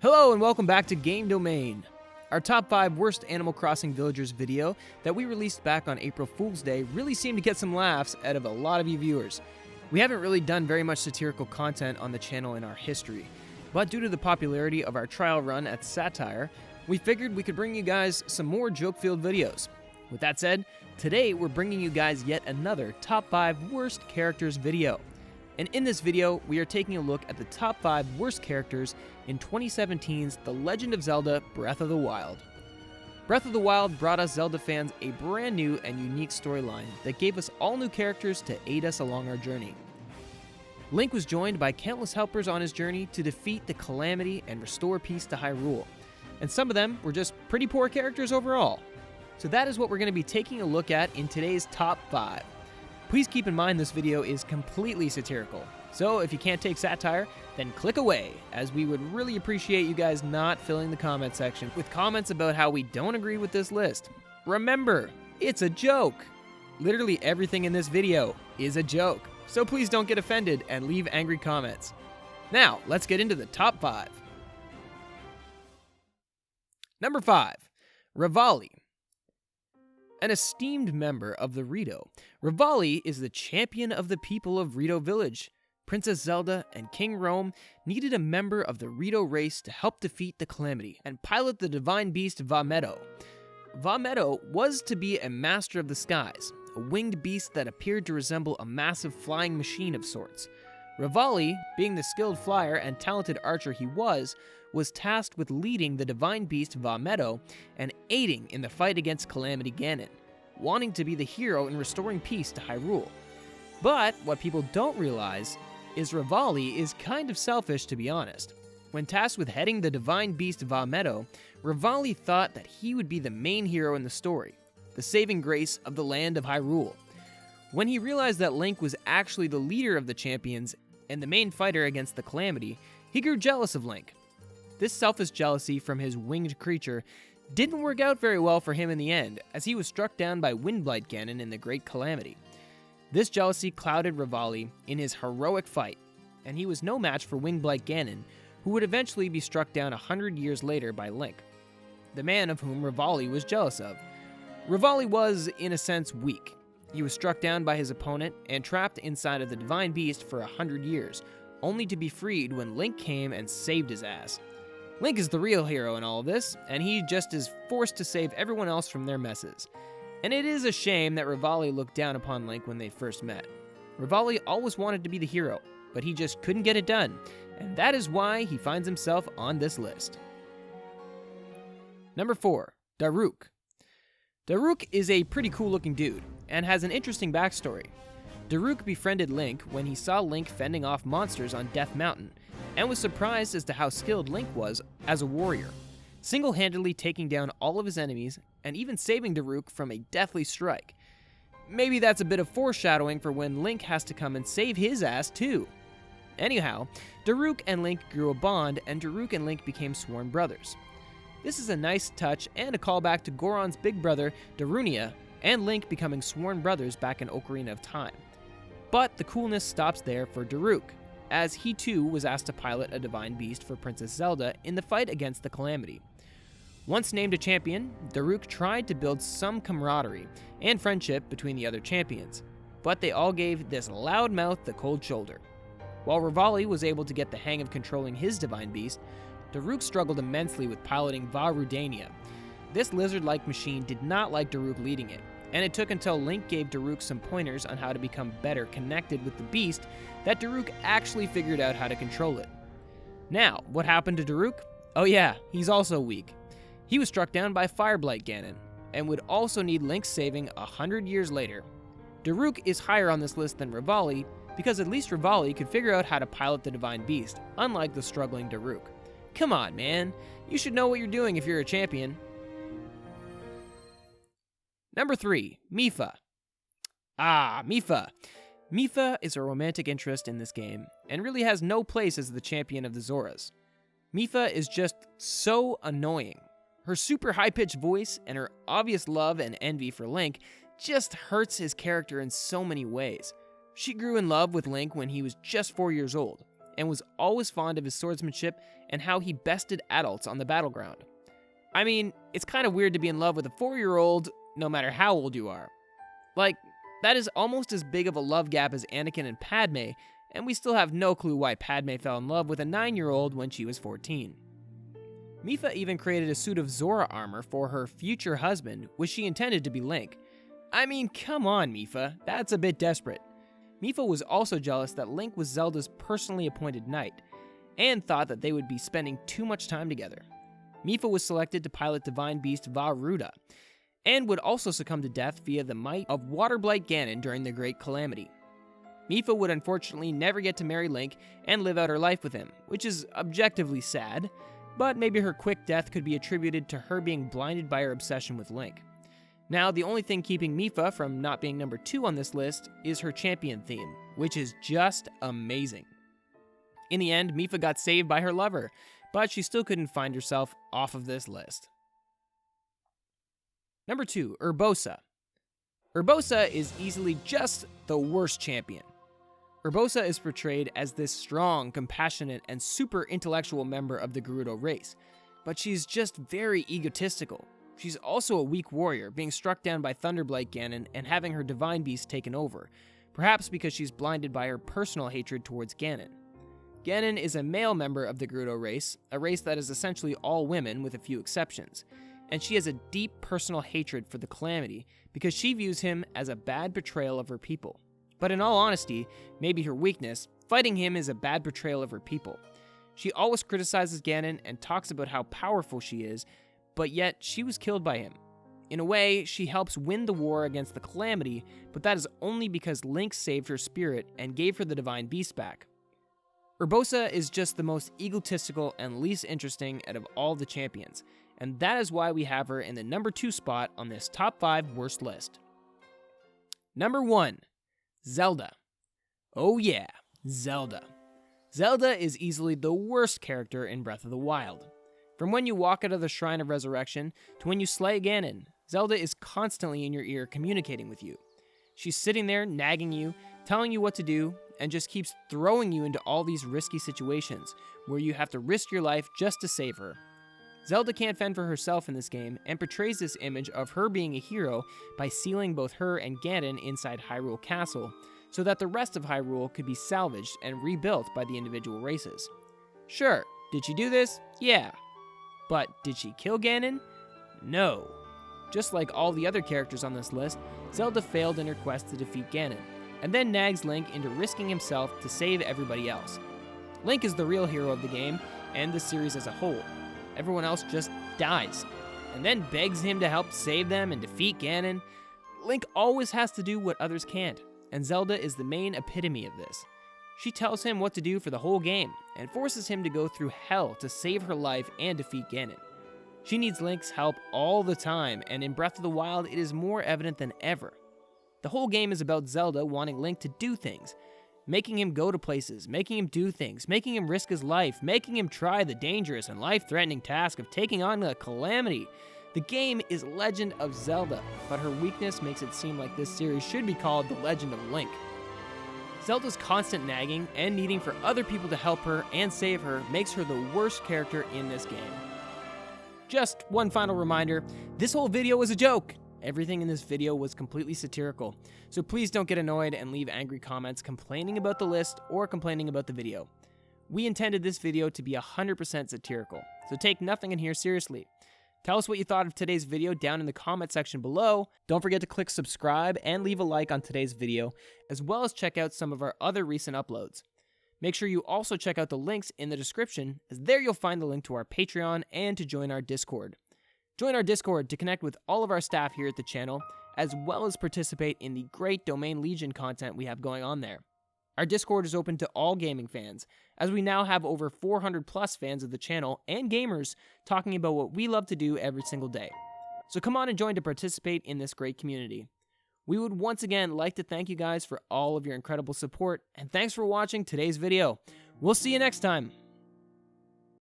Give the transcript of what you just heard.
Hello and welcome back to Game Domain, our top 5 worst Animal Crossing villagers video that we released back on April Fool's Day really seemed to get some laughs out of a lot of you viewers. We haven't really done very much satirical content on the channel in our history, but due to the popularity of our trial run at Satire, we figured we could bring you guys some more joke-filled videos. With that said, today we're bringing you guys yet another top 5 worst characters video. And in this video, we are taking a look at the top 5 worst characters in 2017's The Legend of Zelda Breath of the Wild. Breath of the Wild brought us Zelda fans a brand new and unique storyline that gave us all new characters to aid us along our journey. Link was joined by countless helpers on his journey to defeat the Calamity and restore peace to Hyrule, and some of them were just pretty poor characters overall. So that is what we're going to be taking a look at in today's top 5. Please keep in mind this video is completely satirical, so if you can't take satire, then click away, as we would really appreciate you guys not filling the comment section with comments about how we don't agree with this list. Remember, it's a joke! Literally everything in this video is a joke, so please don't get offended and leave angry comments. Now, let's get into the top 5. Number 5, Revali. An esteemed member of the Rito, Revali is the champion of the people of Rito Village. Princess Zelda and King Rome needed a member of the Rito race to help defeat the Calamity and pilot the divine beast Vamedo. Vamedo was to be a master of the skies, a winged beast that appeared to resemble a massive flying machine of sorts. Revali, being the skilled flyer and talented archer he was tasked with leading the divine beast Vamedo and aiding in the fight against Calamity Ganon, wanting to be the hero in restoring peace to Hyrule. But what people don't realize is Revali is kind of selfish, to be honest. When tasked with heading the divine beast Vamedo, Revali thought that he would be the main hero in the story, the saving grace of the land of Hyrule. When he realized that Link was actually the leader of the champions and the main fighter against the Calamity, he grew jealous of Link. This selfish jealousy from his winged creature didn't work out very well for him in the end, as he was struck down by Windblight Ganon in the Great Calamity. This jealousy clouded Revali in his heroic fight, and he was no match for Windblight Ganon, who would eventually be struck down 100 years later by Link, the man of whom Revali was jealous of. Revali was, in a sense, weak. He was struck down by his opponent and trapped inside of the divine beast for 100 years, only to be freed when Link came and saved his ass. Link is the real hero in all of this, and he just is forced to save everyone else from their messes. And it is a shame that Revali looked down upon Link when they first met. Revali always wanted to be the hero, but he just couldn't get it done, and that is why he finds himself on this list. Number 4, Daruk. Daruk is a pretty cool looking dude, and has an interesting backstory. Daruk befriended Link when he saw Link fending off monsters on Death Mountain, and was surprised as to how skilled Link was as a warrior, single-handedly taking down all of his enemies and even saving Daruk from a deathly strike. Maybe that's a bit of foreshadowing for when Link has to come and save his ass too. Anyhow, Daruk and Link grew a bond, and Daruk and Link became sworn brothers. This is a nice touch and a callback to Goron's big brother, Darunia, and Link becoming sworn brothers back in Ocarina of Time. But the coolness stops there for Daruk, as he too was asked to pilot a divine beast for Princess Zelda in the fight against the Calamity. Once named a champion, Daruk tried to build some camaraderie and friendship between the other champions, but they all gave this loudmouth the cold shoulder. While Revali was able to get the hang of controlling his divine beast, Daruk struggled immensely with piloting Vah Rudania. This lizard-like machine did not like Daruk leading it, and it took until Link gave Daruk some pointers on how to become better connected with the beast that Daruk actually figured out how to control it. Now, what happened to Daruk? Oh yeah, he's also weak. He was struck down by Fireblight Ganon, and would also need Link's saving 100 years later. Daruk is higher on this list than Revali, because at least Revali could figure out how to pilot the divine beast, unlike the struggling Daruk. Come on, man, you should know what you're doing if you're a champion. Number 3, Mipha. Mipha. Mipha is a romantic interest in this game, and really has no place as the champion of the Zoras. Mipha is just so annoying. Her super high-pitched voice and her obvious love and envy for Link just hurts his character in so many ways. She grew in love with Link when he was just 4 years old, and was always fond of his swordsmanship and how he bested adults on the battleground. I mean, it's kind of weird to be in love with a 4-year-old, no matter how old you are. Like, that is almost as big of a love gap as Anakin and Padme, and we still have no clue why Padme fell in love with a 9-year-old when she was 14. Mipha even created a suit of Zora armor for her future husband, which she intended to be Link. I mean, come on, Mipha, that's a bit desperate. Mipha was also jealous that Link was Zelda's personally appointed knight, and thought that they would be spending too much time together. Mipha was selected to pilot Divine Beast Vah Ruda, and would also succumb to death via the might of Waterblight Ganon during the Great Calamity. Mipha would unfortunately never get to marry Link and live out her life with him, which is objectively sad, but maybe her quick death could be attributed to her being blinded by her obsession with Link. Now, the only thing keeping Mipha from not being number 2 on this list is her champion theme, which is just amazing. In the end, Mipha got saved by her lover, but she still couldn't find herself off of this list. Number 2, Urbosa. Urbosa is easily just the worst champion. Urbosa is portrayed as this strong, compassionate, and super intellectual member of the Gerudo race, but she's just very egotistical. She's also a weak warrior, being struck down by Thunderblight Ganon and having her Divine Beast taken over, perhaps because she's blinded by her personal hatred towards Ganon. Ganon is a male member of the Gerudo race, a race that is essentially all women with a few exceptions, and she has a deep personal hatred for the Calamity because she views him as a bad betrayal of her people. But in all honesty, maybe her weakness, fighting him is a bad betrayal of her people. She always criticizes Ganon and talks about how powerful she is, but yet she was killed by him. In a way, she helps win the war against the Calamity, but that is only because Link saved her spirit and gave her the Divine Beast back. Urbosa is just the most egotistical and least interesting out of all the champions, and that is why we have her in the number 2 spot on this top 5 worst list. Number 1, Zelda. Oh yeah, Zelda. Zelda is easily the worst character in Breath of the Wild. From when you walk out of the Shrine of Resurrection to when you slay Ganon, Zelda is constantly in your ear communicating with you. She's sitting there nagging you, telling you what to do, and just keeps throwing you into all these risky situations where you have to risk your life just to save her. Zelda can't fend for herself in this game and portrays this image of her being a hero by sealing both her and Ganon inside Hyrule Castle so that the rest of Hyrule could be salvaged and rebuilt by the individual races. Sure, did she do this? Yeah. But did she kill Ganon? No. Just like all the other characters on this list, Zelda failed in her quest to defeat Ganon, and then nags Link into risking himself to save everybody else. Link is the real hero of the game and the series as a whole. Everyone else just dies, and then begs him to help save them and defeat Ganon. Link always has to do what others can't, and Zelda is the main epitome of this. She tells him what to do for the whole game, and forces him to go through hell to save her life and defeat Ganon. She needs Link's help all the time, and in Breath of the Wild it is more evident than ever. The whole game is about Zelda wanting Link to do things, making him go to places, making him do things, making him risk his life, making him try the dangerous and life-threatening task of taking on the Calamity. The game is Legend of Zelda, but her weakness makes it seem like this series should be called The Legend of Link. Zelda's constant nagging and needing for other people to help her and save her makes her the worst character in this game. Just one final reminder, this whole video was a joke. Everything in this video was completely satirical, so please don't get annoyed and leave angry comments complaining about the list or complaining about the video. We intended this video to be 100% satirical, so take nothing in here seriously. Tell us what you thought of today's video down in the comment section below. Don't forget to click subscribe and leave a like on today's video, as well as check out some of our other recent uploads. Make sure you also check out the links in the description, as there you'll find the link to our Patreon and to join our Discord. Join our Discord to connect with all of our staff here at the channel, as well as participate in the great Domain Legion content we have going on there. Our Discord is open to all gaming fans, as we now have over 400 plus fans of the channel and gamers talking about what we love to do every single day. So come on and join to participate in this great community. We would once again like to thank you guys for all of your incredible support, and thanks for watching today's video. We'll see you next time.